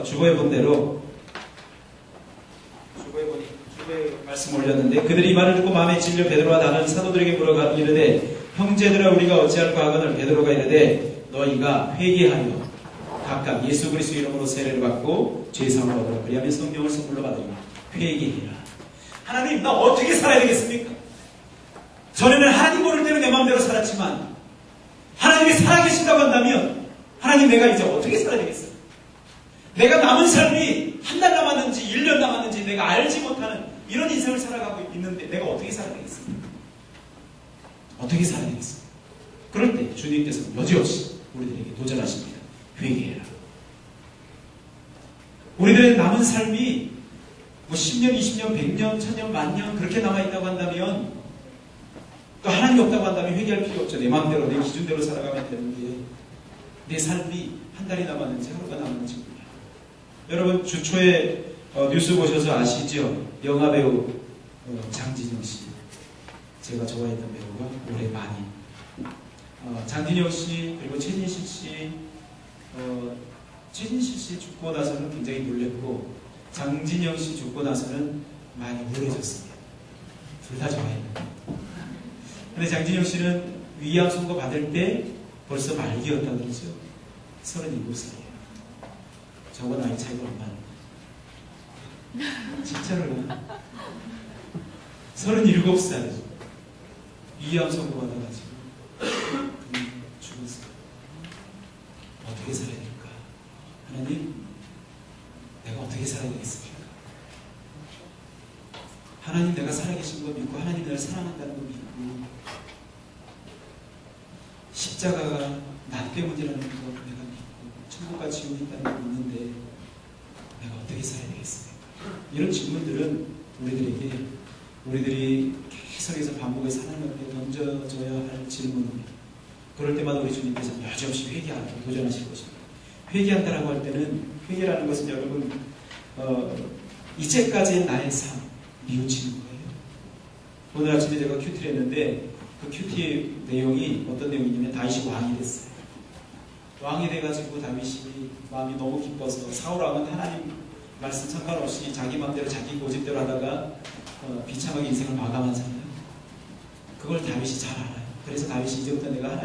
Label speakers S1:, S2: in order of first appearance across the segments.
S1: 주보에 본 대로 주보에 말씀 올렸는데 그들이 이 말을 듣고 마음에 질려 베드로와 다른 사도들에게 물어가 이르되 형제들아 우리가 어찌할까 하거늘 베드로가 이르되 너희가 회개하여 각각 예수 그리스도 이름으로 세례를 받고 죄사함을 얻으라 그리하면 성령을 선물로 받으리라. 회개해라. 하나님 나 어떻게 살아야 되겠습니까? 전에는 하나님 모를 때는 내 마음대로 살았지만 하나님이 살아계신다고 한다면 하나님 내가 이제 어떻게 살아야 되겠어요? 내가 남은 삶이 한 달 남았는지 1년 남았는지 내가 알지 못하는 이런 인생을 살아가고 있는데 내가 어떻게 살아야 되겠습니까? 어떻게 살아야 되겠습니까? 그럴 때 주님께서 여지없이 우리들에게 도전하십니다. 회개해라. 우리들의 남은 삶이 뭐 10년, 20년, 100년, 1000년, 10,000년 그렇게 남아있다고 한다면 또 하나님이 없다고 한다면 회개할 필요 없죠. 내 마음대로 내 기준대로 살아가면 되는데 내 삶이 한 달이 남았는지 하루가 남았는지 몰라요. 여러분 주초에 뉴스 보셔서 아시죠? 영화배우 장진영 씨. 제가 좋아했던 배우가 올해 많이 장진영 씨 그리고 최진실 씨 최진실 씨 죽고 나서는 굉장히 놀랬고 장진영 씨 죽고 나서는 많이 우울해졌습니다. 둘 다 좋아했는데 근데 장진영 씨는 위암 선고 받을 때 벌써 말기였다고 그러죠. 37살이에요. 저거 나이 차이가 얼마나 진짜로요. 37살 위암 선고 받아가지고 죽었어요. 어떻게 살아야 될까? 하나님 내가 어떻게 살아야 되겠습니까? 하나님 내가 살아계신 거 믿고 하나님 나를 사랑한다는 거 믿고 십자가가 나 때문이라는 거 내가 믿고 천국과 지옥이 있다는 거 믿는데 내가 어떻게 살아야 되겠습니까? 이런 질문들은 우리들이 계속해서 반복해서 하나님 앞에 던져줘야 할 질문입니다. 그럴 때마다 우리 주님께서 여지없이 회개하고 도전하실 것입니다. 회개한다라고 할 때는 회개라는 것은 여러분 이제까지의 나의 삶 뉘우치는 거예요. 오늘 아침에 제가 큐티를 했는데 그 큐티 내용이 어떤 내용이냐면 다윗이 왕이 됐어요. 왕이 돼가지고 다윗이 마음이 너무 기뻐서 사울왕은 하나님 말씀 상관없이 자기 마음대로 자기 고집대로 하다가 비참하게 인생을 마감하잖아요. 그걸 다윗이 잘 알아요. 그래서 다윗이 이제부터 내가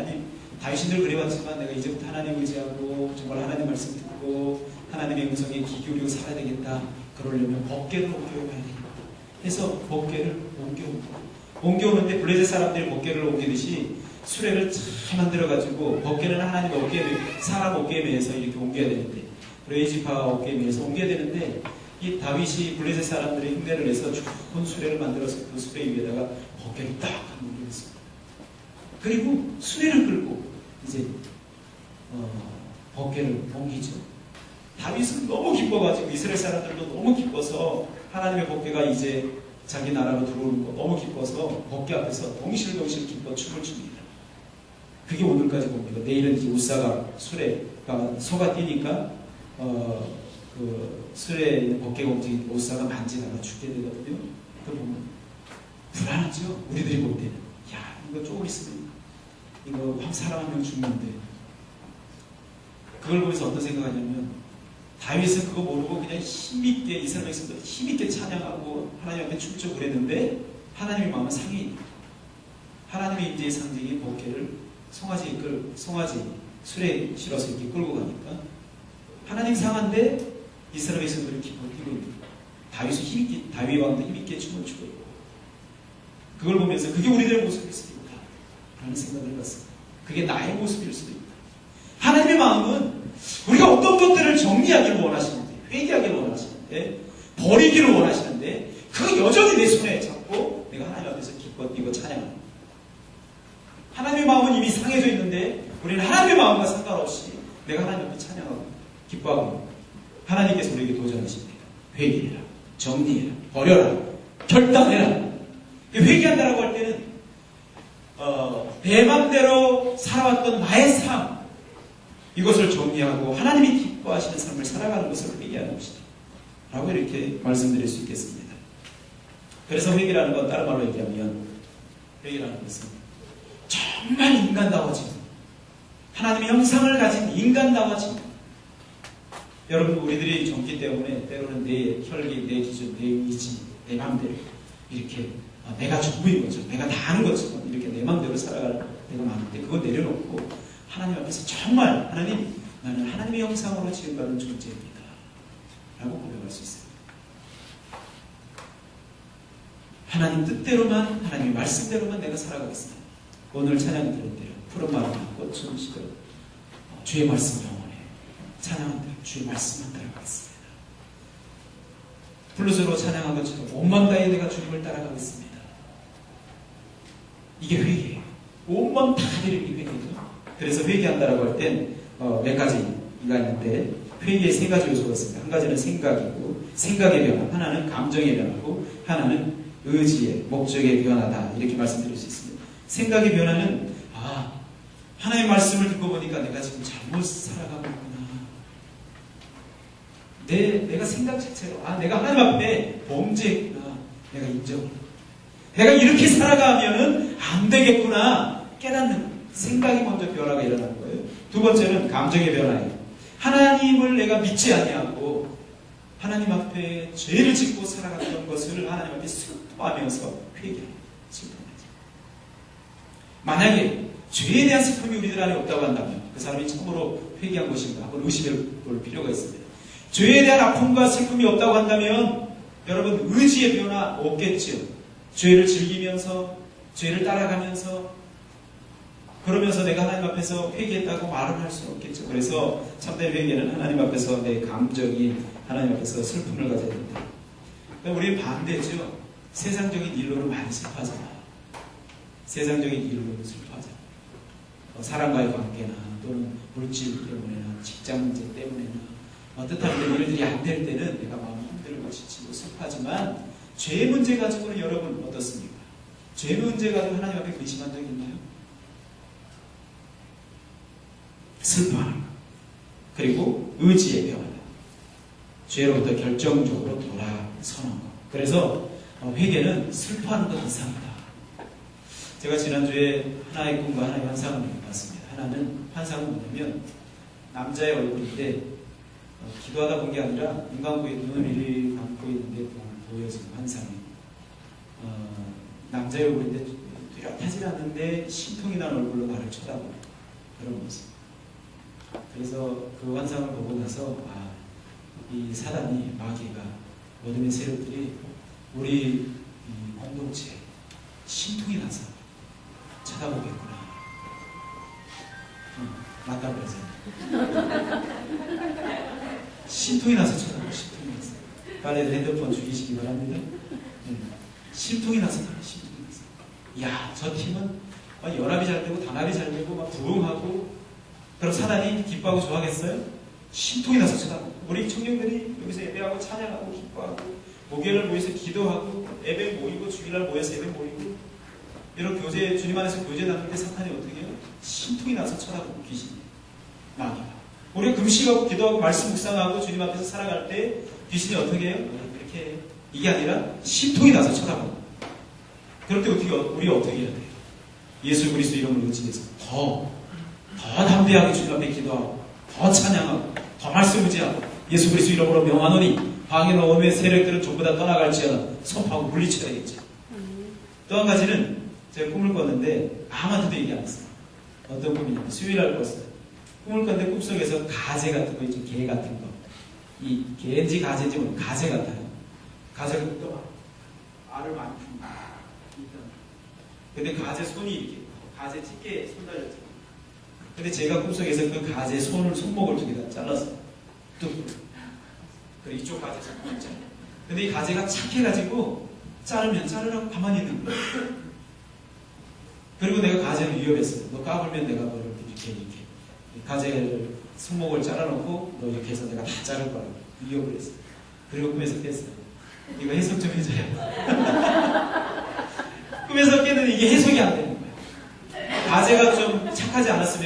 S1: 다윗이 늘 그래왔지만 내가 이제부터 하나님 의지하고 정말 하나님 말씀 듣고 하나님의 음성에 귀 기울이고 살아야 되겠다. 그러려면 법궤를 옮겨가야 되겠다. 해서 법궤를 옮겨오는데 블레셋 사람들이 법궤를 옮기듯이 수레를 잘 만들어가지고 법궤는 하나님 어깨에 사람 어깨에 매해서 이렇게 옮겨야 되는데 레이지파 어깨에 매해서 옮겨야 되는데 이 다윗이 블레셋 사람들의 흉내를 내서 좋은 수레를 만들어서 그 수레 위에다가 법궤를 딱 옮겨놨습니다. 그리고 수레를 끌고 이제 법궤를 옮기죠. 다윗은 너무 기뻐가지고 이스라엘 사람들도 너무 기뻐서 하나님의 법궤가 이제 자기 나라로 들어오는 거 너무 기뻐서 법궤 앞에서 덩실덩실 기뻐 춤을 춥니다. 그게 오늘까지 봅니다. 내일은 이제 우사가 수레가 소가 뛰니까 그 수레에 있는 법궤가 움직이니까 우사가 만지다가 죽게 되거든요. 그 보면 불안하죠. 우리들이 볼 때는 야 이거 조금 있으면 이거 사람 한 명 죽는데 그걸 보면서 어떤 생각하냐면 다윗은 그거 모르고 그냥 힘있게 이스라엘 백성들 힘있게 찬양하고 하나님 앞에 춤추고 그랬는데 하나님의 마음은 상해입니다. 하나님의 임재의 상징인 법궤를 송아지 수레에 실어서 이렇게 끌고 가니까 하나님 상한데 이스라엘 백성들은 기뻐 뛰고 있는 다윗 왕도 힘있게 춤을 추고 있고 그걸 보면서 그게 우리들의 모습일 수도 있다 라는 생각을 해봤습니다. 그게 나의 모습일 수도 있다. 하나님의 마음은 우리가 어떤 것들을 정리하기를 원하시는데 회개하기를 원하시는데 버리기를 원하시는데 그거 여전히 내 손에 잡고 내가 하나님 앞에서 기뻐 뛰고 찬양합니다. 하나님의 마음은 이미 상해져 있는데 우리는 하나님의 마음과 상관없이 내가 하나님 앞에 찬양하고 기뻐하고 하나님께서 우리에게 도전하십니다. 회개해라. 정리해라. 버려라. 결단해라. 회개한다라고 할 때는 내 맘대로 살아왔던 나의 삶 이것을 정리하고 하나님이 기뻐하시는 삶을 살아가는 것을 회개하는 것이다. 라고 이렇게 말씀드릴 수 있겠습니다. 그래서 회개라는 건 다른 말로 얘기하면 회개라는 것은 정말 인간다워진 하나님의 형상을 가진 인간다워진 여러분, 우리들이 젊기 때문에 때로는 내 혈기, 내 기준, 내 의지, 내 마음대로 이렇게 내가 전부인 것처럼, 내가 다 아는 것처럼 이렇게 내 마음대로 살아갈 때가 많은데, 그거 내려놓고 하나님 앞에서 정말 하나님, 나는 하나님의 형상으로 지음받은 존재입니다 라고 고백할 수 있어요. 하나님 뜻대로만, 하나님의 말씀대로만 내가 살아가겠습니다. 오늘 찬양 들은 대로 푸른 바람과 꽃은 시들 주의 말씀 영원해 찬양한 대로 주의 말씀만 따라가겠습니다. 블루스로 찬양한 것처럼 온 마음 다해 내가 주님을 따라가겠습니다. 이게 회개예요. 온 마음 다해를 회개죠. 그래서 회개한다라고 할 땐 몇 가지가 있는데, 회개에 세 가지 요소가 있습니다. 한 가지는 생각이고, 생각의 변화, 하나는 감정의 변화고, 하나는 의지의, 목적의 변화다, 이렇게 말씀드릴 수 있습니다. 생각의 변화는 하나님의 말씀을 듣고 보니까 내가 지금 잘못 살아가고 있구나. 내가 생각 자체로 내가 하나님 앞에 범죄했구나, 내가 인정을, 내가 이렇게 살아가면은 안 되겠구나 깨닫는 생각이 먼저 변화가 일어나는 거예요. 두 번째는 감정의 변화예요. 하나님을 내가 믿지 아니하고 하나님 앞에 죄를 짓고 살아갔던 것을 하나님 앞에 슬퍼하면서 회개하는, 슬퍼하죠. 만약에 죄에 대한 슬픔이 우리들 안에 없다고 한다면 그 사람이 참으로 회개한 것인가 한번 의심해 볼 필요가 있습니다. 죄에 대한 아픔과 슬픔이 없다고 한다면 여러분, 의지의 변화 없겠지요. 죄를 즐기면서, 죄를 따라가면서, 그러면서 내가 하나님 앞에서 회개했다고 말을 할 수는 없겠죠. 그래서 참된 회개는 하나님 앞에서 내 감정이 하나님 앞에서 슬픔을 가져야 된다. 우리는 반대죠. 세상적인 일로는 많이 슬퍼하잖아. 세상적인 일로는 슬퍼하잖아. 사람과의 관계나 또는 물질 때문에나 직장 문제 때문에나 뜻하는 일들이 안 될 때는 내가 마음이 힘들고 지치고 슬퍼하지만, 죄 문제 가지고는 여러분 어떻습니까? 죄 문제 가지고 하나님 앞에 근심한 적이 있나요? 슬퍼하는 것. 그리고 의지의 변화. 죄로부터 결정적으로 돌아서는 것. 그래서 회개는 슬퍼하는 것 이상이다. 제가 지난주에 하나의 꿈과 하나의 환상을 봤습니다. 환상은 뭐냐면, 남자의 얼굴인데 기도하다 본 게 아니라 인간구에 눈을 이리 감고 있는데 보여지는 환상이, 남자의 얼굴인데 뚜렷하지 않는데 신통이 난 얼굴로 나를 쳐다보는 그런 모습. 그래서 그 환상을 보고 나서 이 사단이, 마귀가, 어둠의 세력들이 우리 이 공동체에 신통이 나서 쳐다보겠구나. 맞다 그러세요. 신통이 나서 쳐다보고, 신통이 나서. 빨리 핸드폰 죽이시기 바랍니다. 신통이 나서, 신통이 나서. 이야, 저 팀은 연합이 잘 되고 단합이 잘 되고 막 부흥하고, 그럼 사단이 기뻐하고 좋아하겠어요? 신통이 나서 쳐다보고. 우리 청년들이 여기서 예배하고 찬양하고 기뻐하고 목요일날 모여서 기도하고 예배 모이고 주일날 모여서 예배 모이고 이런 교제, 주님 안에서 교제 나눌 때 사탄이 어떻게 해요? 신통이 나서 쳐다보고, 귀신이, 마귀가. 우리가 금식하고 기도하고 말씀 묵상하고 주님 앞에서 살아갈 때 귀신이 어떻게 해요? 이렇게 해요. 이게 아니라 신통이 나서 쳐다보고. 그럴 때 우리 어떻게 해야 돼요? 예수 그리스도 이름을 의지해서 더 담대하게 주님 앞에 기도하고, 더 찬양하고, 더 말씀 의지하고, 예수 그리스도 이름으로 명하노니 방해나 어둠의 세력들은 전부 다 떠나갈지어다 선포하고 물리쳐야겠죠. 또 한 가지는 제가 꿈을 꿨는데 아무한테도 얘기 안 했어요. 어떤 꿈이냐면, 수요일날 꿨어요. 꿈을 꿨는데 꿈속에서 가재 같은 거 있죠. 개 같은 거. 이 개인지 가재인지 모르겠어요. 가재 같아요. 가재가 또 막 알을 많이 푼다. 근데 가재 손이 이렇게, 가재 집게에 손 달렸죠. 근데 제가 꿈속에서 그 가재 손목을 두 개 다 잘랐어요. 뚝. 그리고 이쪽 가재 손목을 잘라. 근데 이 가재가 착해가지고 자르면 자르라고 가만히 있는 거예요. 그리고 내가 가재는 위협했어요. 너 까불면 내가 너를 이렇게 가재를 손목을 잘라놓고 너 이렇게 해서 내가 다 자를 거라고 위협을 했어요. 그리고 꿈에서 깼어요. 이거 해석 좀 해줘야 꿈에서 깼는데 이게 해석이 안 되는 거예요. 가재가 좀 착하지 않았으면